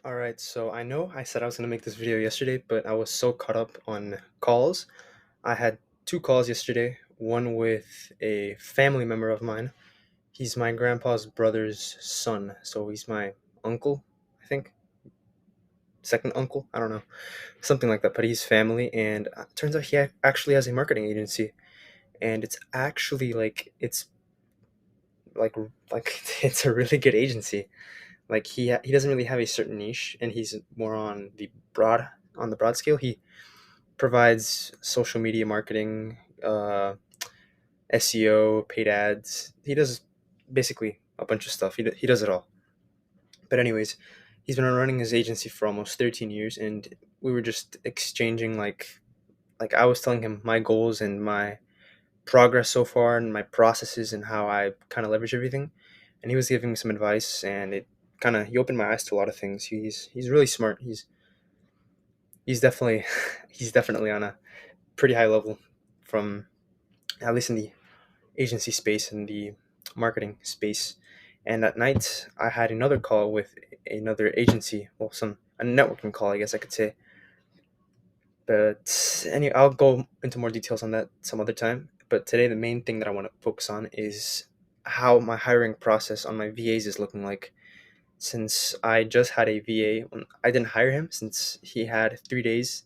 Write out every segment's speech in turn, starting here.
All right, so I know I said I was going to make this video yesterday, but I was so caught up on calls. I had two calls yesterday, one with a family member of mine. He's my grandpa's brother's son, so he's my uncle, I think, second uncle, I don't know, something like that, but he's family, and turns out he actually has a marketing agency, and it's actually like like it's a really good agency. Like he doesn't really have a certain niche, and he's more on the broad scale. He provides social media marketing, SEO, paid ads. He does basically a bunch of stuff. He does it all. But anyways, he's been running his agency for almost 13 years, and we were just exchanging like I was telling him my goals and my progress so far and my processes and how I kind of leverage everything, and he was giving me some advice, and it kind of he opened my eyes to a lot of things. He's really smart. He's definitely he's definitely on a pretty high level from at least in the agency space and the marketing space. And at night, I had another call with another agency, well, some a networking call, I guess I could say. But anyway, I'll go into more details on that some other time. But today, the main thing that I want to focus on is how my hiring process on my VAs is looking like. Since I just had a VA, I didn't hire him since he had 3 days,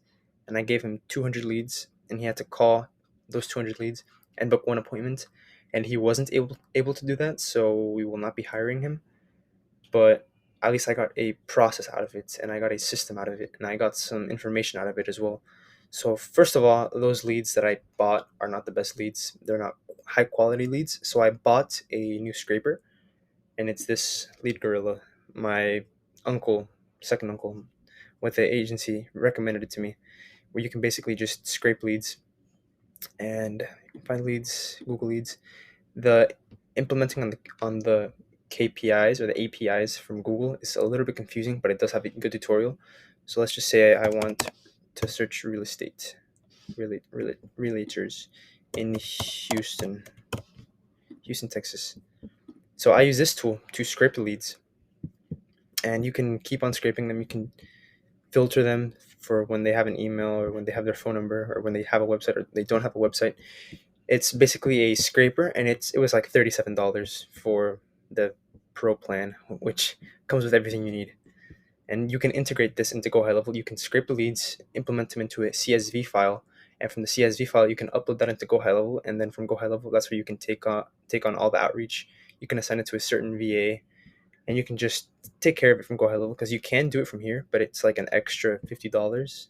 and I gave him 200 leads, and he had to call those 200 leads and book one appointment, and he wasn't able to do that, so we will not be hiring him. But at least I got a process out of it, and I got a system out of it, and I got some information out of it as well. So first of all, those leads that I bought are not the best leads. They're not high quality leads. So I bought a new scraper, and it's this Lead Gorilla. My uncle, second uncle, with the agency recommended it to me, where you can basically just scrape leads and find leads, Google Leads. The implementing on the KPIs or the APIs from Google is a little bit confusing, but it does have a good tutorial. So let's just say I want to search real estate, realtors in Houston, Texas. So I use this tool to scrape the leads, and you can keep on scraping them. You can filter them for when they have an email or when they have their phone number or when they have a website or they don't have a website. It's basically a scraper, and it was like $37 for the pro plan, which comes with everything you need. And you can integrate this into Go High Level. You can scrape the leads, implement them into a CSV file, and from the CSV file, you can upload that into Go High Level. And then from Go High Level, that's where you can take on all the outreach. You can assign it to a certain VA, and you can just take care of it from Go High Level, because you can do it from here, but it's like an extra $50.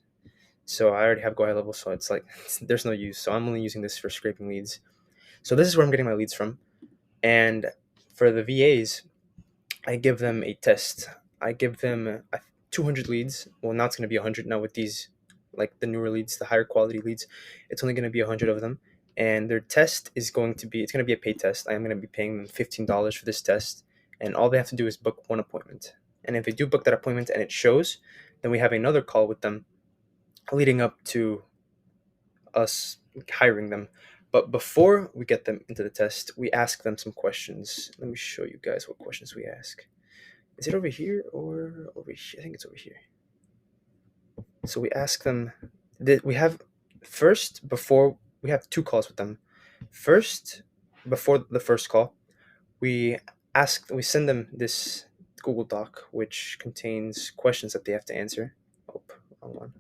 So I already have Go High Level, so it's like there's no use. So I'm only using this for scraping leads. So this is where I'm getting my leads from. And for the VAs, I give them a test. I give them 200 leads. Well, now it's going to be 100 now with these, like the newer leads, the higher quality leads. It's only going to be 100 of them. And their test is it's going to be a paid test. I am going to be paying them $15 for this test. And all they have to do is book one appointment. And if they do book that appointment and it shows, then we have another call with them leading up to us hiring them. But before we get them into the test, we ask them some questions. Let me show you guys what questions we ask. Is it over here or over here? I think it's over here. So we ask them that we have first before we have two calls with them. First, before the first call, we send them this Google Doc which contains questions that they have to answer. Oh, wrong one.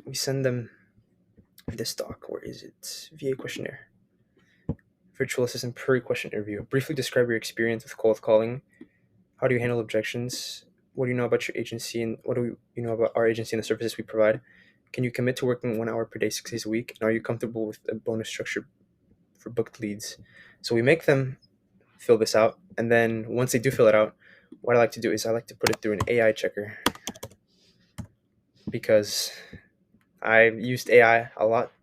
We send them this doc. Where is it? VA questionnaire. Virtual assistant pre-question interview. Briefly describe your experience with cold calling. How do you handle objections? What do you know about your agency, and what do you know about our agency and the services we provide? Can you commit to working 1 hour per day, 6 days a week? And are you comfortable with a bonus structure for booked leads? So we make them fill this out, and then once they do fill it out, what I like to do is I like to put it through an AI checker, because I used AI a lot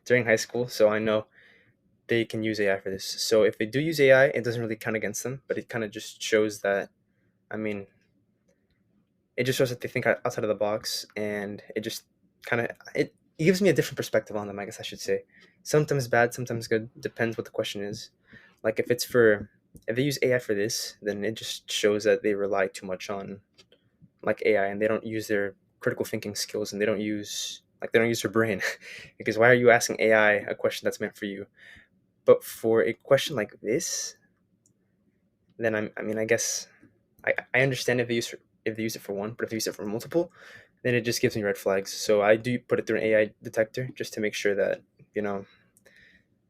during high school, so I know they can use AI for this. So if they do use AI, it doesn't really count against them, but it kind of just shows that, I mean, it just shows that they think outside of the box, and it just kind of it gives me a different perspective on them, I guess I should say. Sometimes bad, sometimes good, depends what the question is. Like if it's for if they use AI for this, then it just shows that they rely too much on like AI, and they don't use their critical thinking skills, and they don't use their brain. Because why are you asking AI a question that's meant for you? But for a question like this, then I mean, I guess I understand if they use it for one, but if they use it for multiple, then it just gives me red flags. So I do put it through an AI detector just to make sure that you know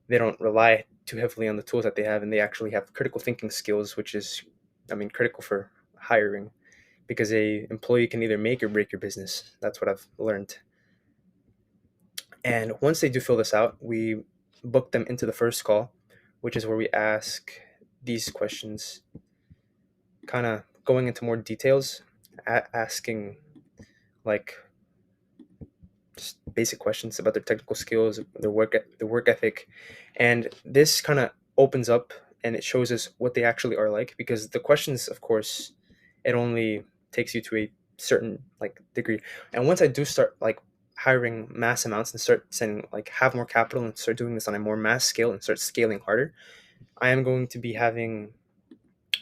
they don't rely too heavily on the tools that they have, and they actually have critical thinking skills, which is, I mean, critical for hiring, because a employee can either make or break your business. That's what I've learned. And once they do fill this out, we book them into the first call, which is where we ask these questions, kind of going into more details, asking like just basic questions about their technical skills, their work ethic, and this kind of opens up and it shows us what they actually are like. Because the questions, of course, it only takes you to a certain like degree. And once I do start like hiring mass amounts and start sending like have more capital and start doing this on a more mass scale and start scaling harder, I am going to be having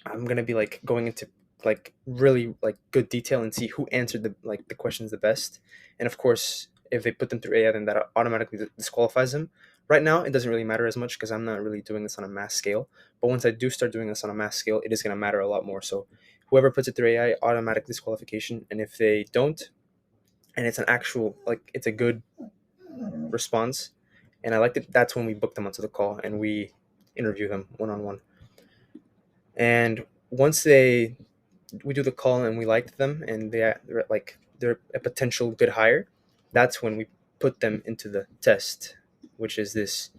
I'm gonna be like going into like really like good detail and see who answered the questions the best. And of course, if they put them through AI, then that automatically disqualifies them. Right now, it doesn't really matter as much because I'm not really doing this on a mass scale. But once I do start doing this on a mass scale, it is gonna matter a lot more. So whoever puts it through AI, automatic disqualification. And if they don't, and it's an actual like it's a good response, and I liked it, that's when we book them onto the call and we interview them one on one. And once they we do the call and we liked them and they're a potential good hire, that's when we put them into the test, which is this: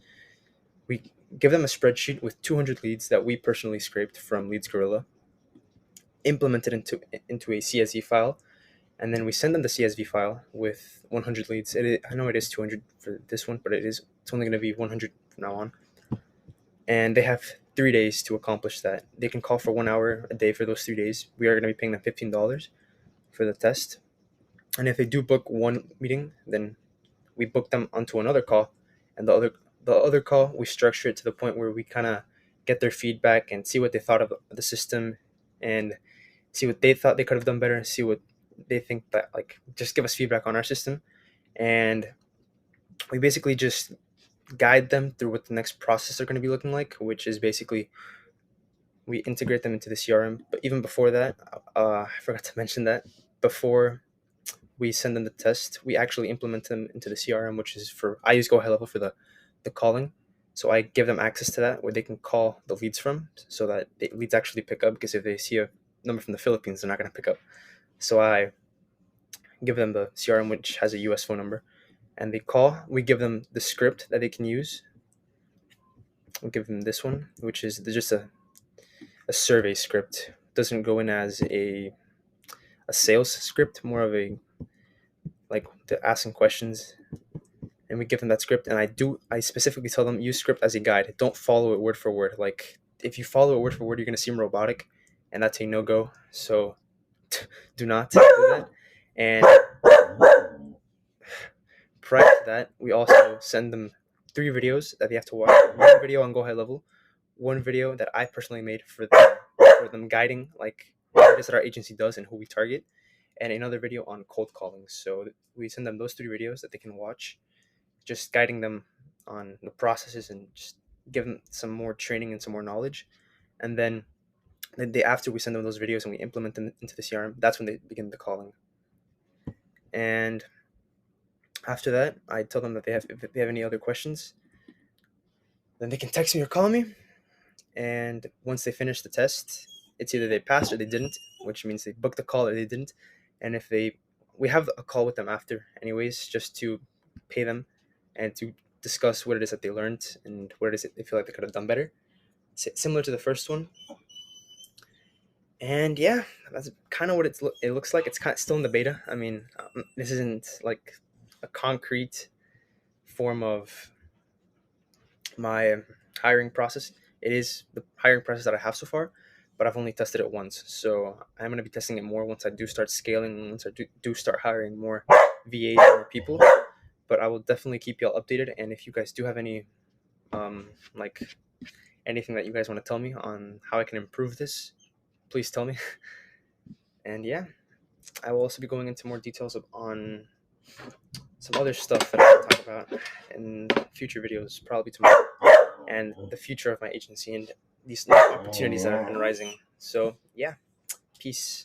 we give them a spreadsheet with 200 leads that we personally scraped from Leads Gorilla, implemented into a CSV file, and then we send them the CSV file with 100 leads. I know it is 200 for this one, but it's only going to be 100 from now on. And they have 3 days to accomplish that. They can call for 1 hour a day for those 3 days. We are going to be paying them $15 for the test. And if they do book one meeting, then we book them onto another call. And the other call, we structure it to the point where we kind of get their feedback and see what they thought of the system, and see what they thought they could have done better, see what they think that like just give us feedback on our system. And we basically just guide them through what the next process are going to be looking like, which is basically we integrate them into the CRM. But even before that, I forgot to mention that before we send them the test, we actually implement them into the CRM, which is for I use Go High Level for the calling. So I give them access to that where they can call the leads from, so that the leads actually pick up. Because if they see a number from the Philippines, they're not going to pick up. So I give them the CRM, which has a US phone number, and they call. We give them the script that they can use. We give them this one, which is just a survey script. It doesn't go in as a sales script, more of a like to ask them questions. And we give them that script, and I specifically tell them use script as a guide. Don't follow it word for word. Like if you follow it word for word, you're gonna seem robotic, and that's a no go. So do not do that. And prior to that, we also send them 3 videos that they have to watch. One video on Go High Level, one video that I personally made for them guiding like what it is that our agency does and who we target, and another video on cold calling. So we send them those 3 videos that they can watch, just guiding them on the processes and just give them some more training and some more knowledge. And then the day after we send them those videos and we implement them into the CRM, that's when they begin the calling. And after that, I tell them that if they have any other questions, then they can text me or call me. And once they finish the test, it's either they passed or they didn't, which means they booked the call or they didn't. And if we have a call with them after anyways, just to pay them and to discuss what it is that they learned and what it is that they feel like they could have done better, similar to the first one. And yeah, that's kind of what it looks like. It's kind of still in the beta. I mean, this isn't like a concrete form of my hiring process. It is the hiring process that I have so far, but I've only tested it once. So I'm going to be testing it more once I do start scaling, once I do start hiring more VAs and more people. But I will definitely keep y'all updated. And if you guys do have any like anything that you guys want to tell me on how I can improve this, please tell me. And yeah, I will also be going into more details on some other stuff that I will talk about in future videos, probably tomorrow, and the future of my agency and these new opportunities that have been rising. So yeah, peace.